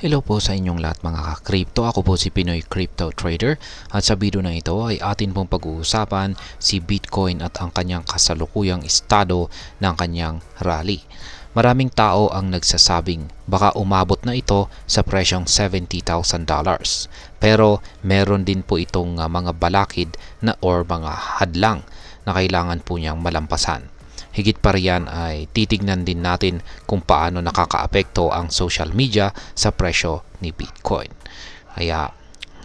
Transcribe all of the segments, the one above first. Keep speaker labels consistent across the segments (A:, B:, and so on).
A: Hello po sa inyong lahat mga ka-crypto. Ako po si Pinoy Crypto Trader at sa video na ito ay atin pong pag-uusapan si Bitcoin at ang kanyang kasalukuyang estado ng kanyang rally. Maraming tao ang nagsasabing baka umabot na ito sa presyong $70,000. Pero meron din po itong mga balakid na or mga hadlang na kailangan po niyang malampasan. Higit pa riyan ay titignan din natin kung paano nakakaapekto ang social media sa presyo ni Bitcoin. Kaya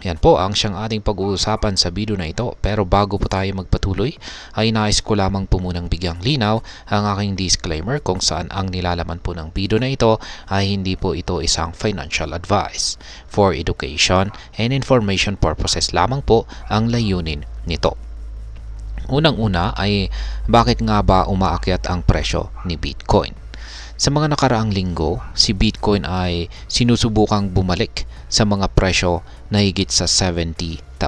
A: yan po ang siyang ating pag-uusapan sa video na ito. Pero bago po tayo magpatuloy ay nais ko lamang po munang bigyang linaw ang aking disclaimer kung saan ang nilalaman po ng video na ito ay hindi po ito isang financial advice. For education and information purposes lamang po ang layunin nito. Unang-una ay bakit nga ba umaakyat ang presyo ni Bitcoin? Sa mga nakaraang linggo, si Bitcoin ay sinusubukang bumalik sa mga presyo na higit sa $70,000.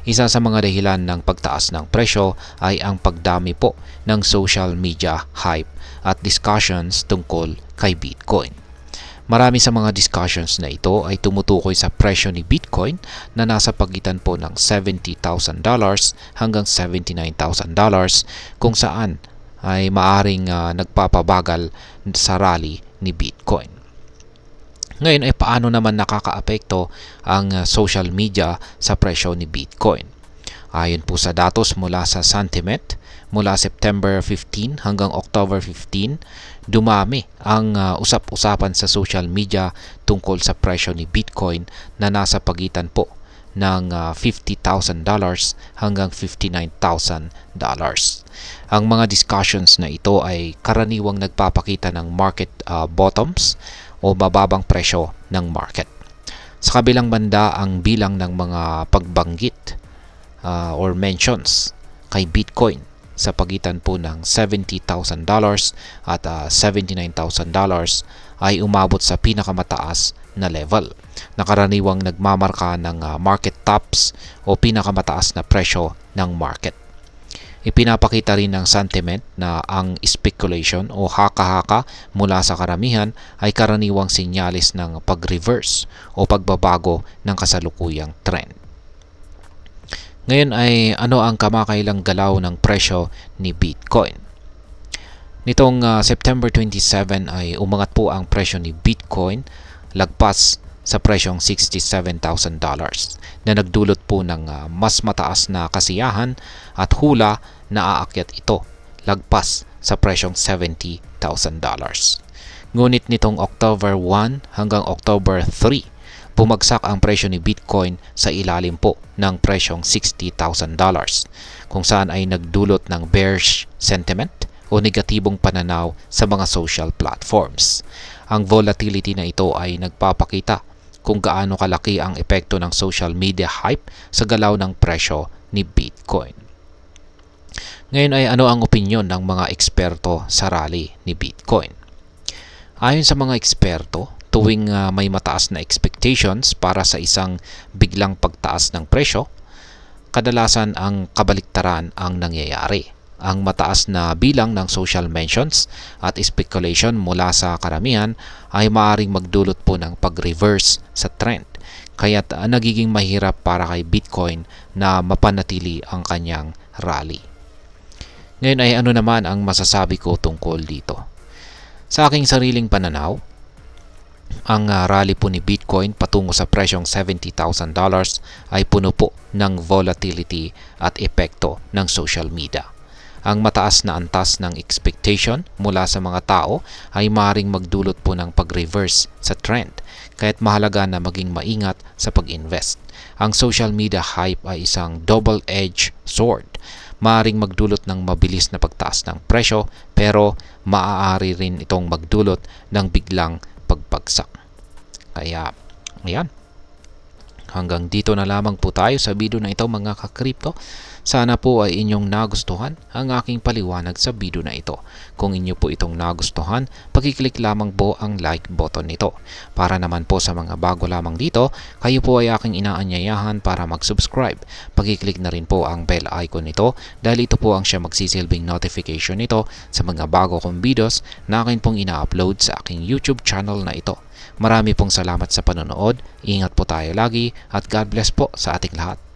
A: Isa sa mga dahilan ng pagtaas ng presyo ay ang pagdami po ng social media hype at discussions tungkol kay Bitcoin. Marami sa mga discussions na ito ay tumutukoy sa presyo ni Bitcoin na nasa pagitan po ng $70,000 hanggang $79,000 kung saan ay maaring nagpapabagal sa rally ni Bitcoin. Ngayon ay paano naman nakakaapekto ang social media sa presyo ni Bitcoin? Ayon po sa datos mula sa Sentiment, mula September 15 hanggang October 15, dumami ang usap-usapan sa social media tungkol sa presyo ni Bitcoin na nasa pagitan po ng $50,000 hanggang $59,000. Ang mga discussions na ito ay karaniwang nagpapakita ng market bottoms o mababang presyo ng market. Sa kabilang banda, ang bilang ng mga pagbanggit or mentions kay Bitcoin sa pagitan po ng $70,000 at $79,000 ay umabot sa pinakamataas na level na karaniwang nagmamarka ng market tops o pinakamataas na presyo ng market. Ipinapakita rin ng Sentiment na ang speculation o haka-haka mula sa karamihan ay karaniwang sinyalis ng pag-reverse o pagbabago ng kasalukuyang trend. Ngayon ay ano ang kamakailang galaw ng presyo ni Bitcoin? Nitong September 27 ay umangat po ang presyo ni Bitcoin lagpas sa presyong $67,000 na nagdulot po ng mas mataas na kasiyahan at hula na aakyat ito lagpas sa presyong $70,000. Ngunit nitong October 1 hanggang October 3, bumagsak ang presyo ni Bitcoin sa ilalim po ng presyong $60,000 kung saan ay nagdulot ng bearish sentiment o negatibong pananaw sa mga social platforms. Ang volatility na ito ay nagpapakita kung gaano kalaki ang epekto ng social media hype sa galaw ng presyo ni Bitcoin. Ngayon ay ano ang opinyon ng mga eksperto sa rally ni Bitcoin? Ayon sa mga eksperto, tuwing may mataas na expectations para sa isang biglang pagtaas ng presyo, kadalasan ang kabaliktaran ang nangyayari. Ang mataas na bilang ng social mentions at speculation mula sa karamihan ay maaaring magdulot po ng pag-reverse sa trend. Kaya't nagiging mahirap para kay Bitcoin na mapanatili ang kanyang rally. Ngayon ay ano naman ang masasabi ko tungkol dito? Sa aking sariling pananaw, ang rally po ni Bitcoin patungo sa presyong $70,000 ay puno po ng volatility at epekto ng social media. Ang mataas na antas ng expectation mula sa mga tao ay maaaring magdulot po ng pag-reverse sa trend, kaya't mahalaga na maging maingat sa pag-invest. Ang social media hype ay isang double-edged sword. Maaaring magdulot ng mabilis na pagtaas ng presyo, pero maaari rin itong magdulot ng biglang pagbagsak. Kaya, ayan. Hanggang dito na lamang po tayo sa video na ito mga ka-crypto. Sana po ay inyong nagustuhan ang aking paliwanag sa video na ito. Kung inyo po itong nagustuhan, pakiclick lamang po ang like button nito. Para naman po sa mga bago lamang dito, kayo po ay aking inaanyayahan para mag-subscribe. Pakiclick na rin po ang bell icon nito dahil ito po ang siya magsisilbing notification nito sa mga bago kong videos na akin pong ina-upload sa aking YouTube channel na ito. Marami pong salamat sa panonood, ingat po tayo lagi at God bless po sa ating lahat.